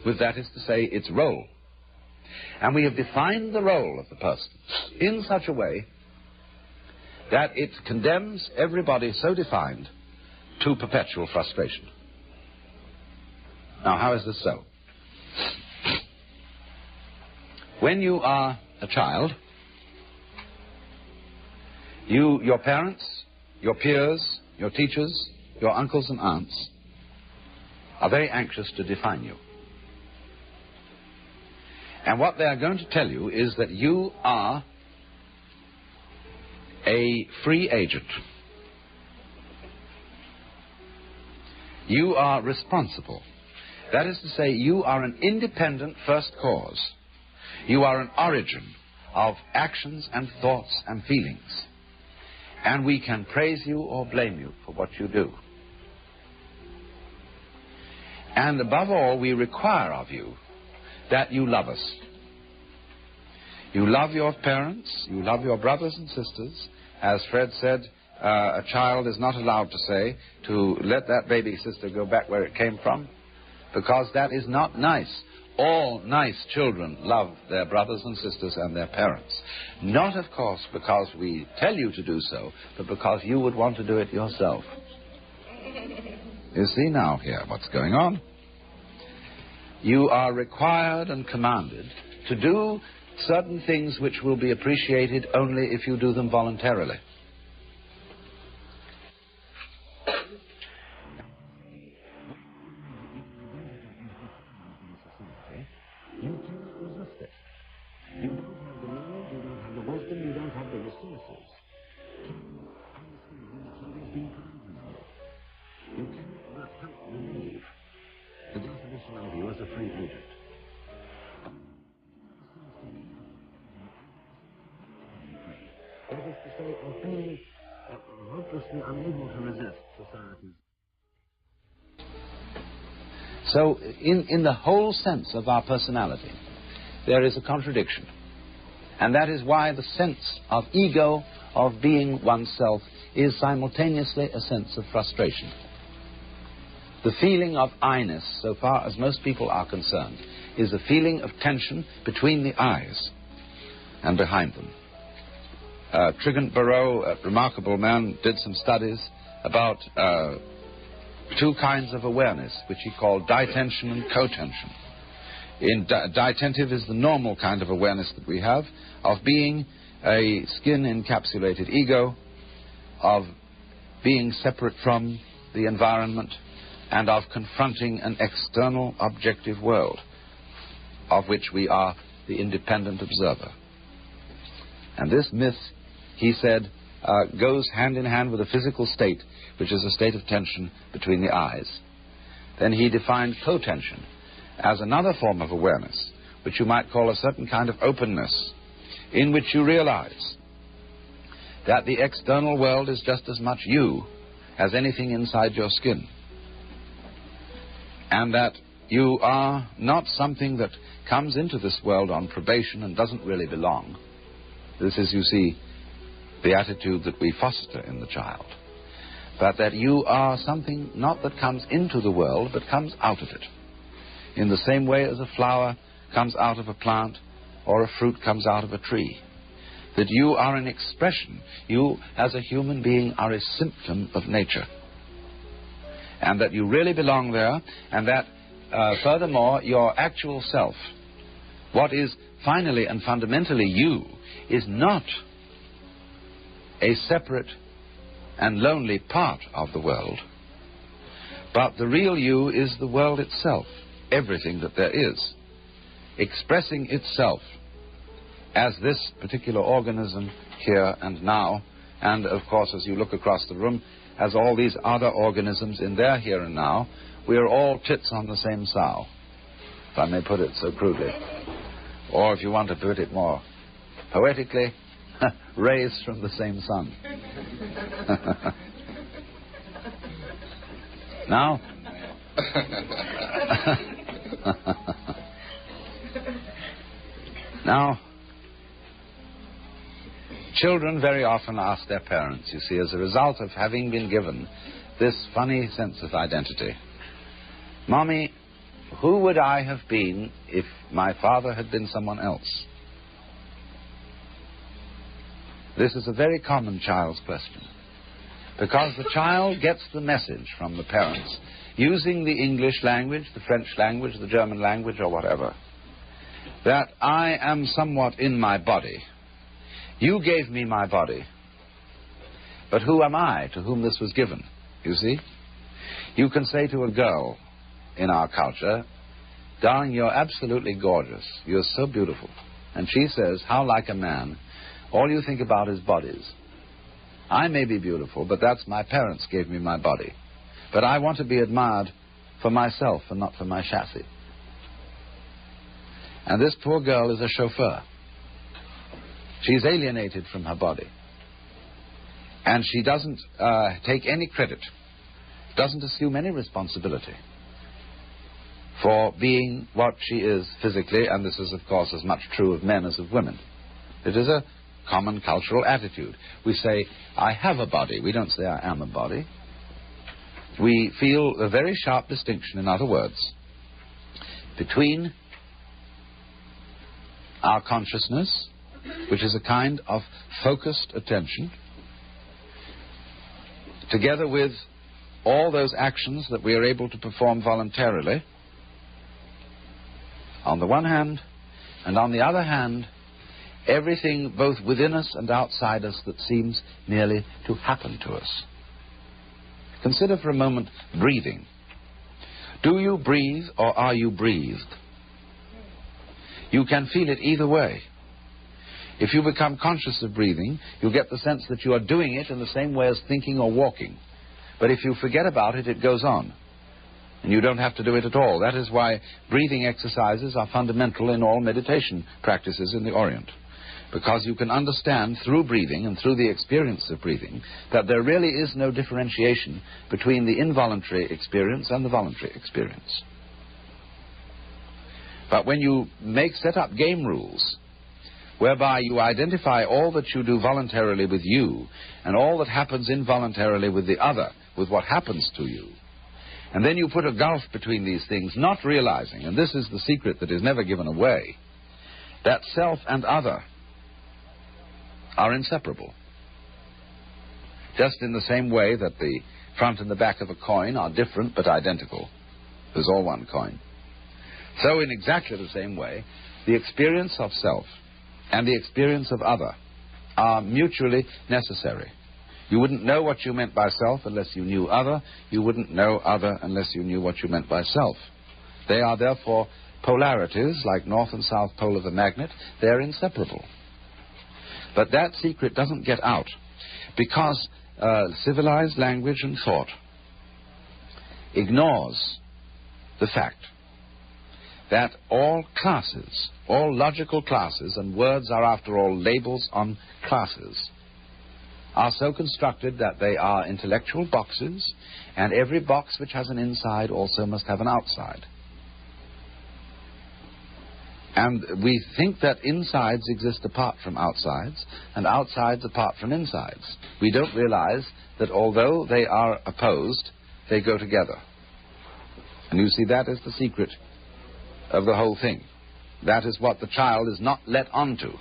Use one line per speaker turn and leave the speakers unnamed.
with, that is to say, its role. And we have defined the role of the person in such a way that it condemns everybody so defined to perpetual frustration. Now, how is this so? When you are a child, your parents, your peers, your teachers, your uncles and aunts are very anxious to define you. And what they are going to tell you is that you are a free agent. You are responsible. That is to say, you are an independent first cause. You are an origin of actions and thoughts and feelings. And we can praise you or blame you for what you do. And above all, we require of you that you love us. You love your parents, you love your brothers and sisters. As Fred said, a child is not allowed to say to let that baby sister go back where it came from, because that is not nice. All nice children love their brothers and sisters and their parents. Not, of course, because we tell you to do so, but because you would want to do it yourself. You see now here what's going on. You are required and commanded to do certain things which will be appreciated only if you do them voluntarily. You cannot resist it. You don't have the money, you don't have the wisdom, you don't have the resources. You cannot but help believe the definition of you as a free agent. That is to say, of being hopelessly unable to resist society's. So, in the whole sense of our personality, there is a contradiction. And that is why the sense of ego, of being oneself, is simultaneously a sense of frustration. The feeling of I-ness, so far as most people are concerned, is a feeling of tension between the eyes and behind them. Trigant Barreau, a remarkable man, did some studies about two kinds of awareness, which he called ditension and cotension. Ditentive is the normal kind of awareness that we have, of being a skin-encapsulated ego, of being separate from the environment, and of confronting an external objective world, of which we are the independent observer. And this myth, he said, goes hand in hand with a physical state, which is a state of tension between the eyes. Then he defined cotension as another form of awareness, which you might call a certain kind of openness, in which you realize that the external world is just as much you as anything inside your skin, and that you are not something that comes into this world on probation and doesn't really belong. This is, you see, the attitude that we foster in the child. But that you are something not that comes into the world, but comes out of it. In the same way as a flower comes out of a plant, or a fruit comes out of a tree. That you are an expression. You, as a human being, are a symptom of nature. And that you really belong there, and that, furthermore, your actual self, what is finally and fundamentally you, is not a separate and lonely part of the world, but the real you is the world itself, everything that there is, expressing itself as this particular organism here and now, and of course as you look across the room, as all these other organisms in their here and now. We are all tits on the same sow, if I may put it so crudely. Or if you want to put it more poetically, rays from the same sun. Now, now, children very often ask their parents, you see, as a result of having been given this funny sense of identity, Mommy, who would I have been if my father had been someone else? This is a very common child's question, because the child gets the message from the parents using the English language, the French language, the German language, or whatever, that I am somewhat in my body. You gave me my body, but who am I to whom this was given? You see? You can say to a girl in our culture, "Darling, you're absolutely gorgeous. You're so beautiful." And she says, "How like a man. All you think about is bodies. I may be beautiful, but that's my parents gave me my body. But I want to be admired for myself and not for my chassis." And this poor girl is a chauffeur. She's alienated from her body. And she doesn't take any credit, doesn't assume any responsibility for being what she is physically, and this is, of course, as much true of men as of women. It is a common cultural attitude. We say, "I have a body." We don't say, "I am a body." We feel a very sharp distinction, in other words, between our consciousness, which is a kind of focused attention, together with all those actions that we are able to perform voluntarily, on the one hand, and on the other hand, everything both within us and outside us that seems merely to happen to us. Consider for a moment breathing. Do you breathe or are you breathed? You can feel it either way. If you become conscious of breathing, you'll get the sense that you are doing it in the same way as thinking or walking. But if you forget about it, it goes on. And you don't have to do it at all. That is why breathing exercises are fundamental in all meditation practices in the Orient. Because you can understand through breathing and through the experience of breathing that there really is no differentiation between the involuntary experience and the voluntary experience. But when you set up game rules whereby you identify all that you do voluntarily with you and all that happens involuntarily with the other, with what happens to you, and then you put a gulf between these things, not realizing, and this is the secret that is never given away, that self and other are inseparable. Just in the same way that the front and the back of a coin are different but identical. There's all one coin. So in exactly the same way, the experience of self and the experience of other are mutually necessary. You wouldn't know what you meant by self unless you knew other. You wouldn't know other unless you knew what you meant by self. They are therefore polarities, like north and south pole of a magnet. They're inseparable. But that secret doesn't get out because civilized language and thought ignores the fact that all classes, all logical classes, and words are after all labels on classes, are so constructed that they are intellectual boxes, and every box which has an inside also must have an outside. And we think that insides exist apart from outsides, and outsides apart from insides. We don't realize that although they are opposed, they go together. And you see, that is the secret of the whole thing. That is what the child is not let onto.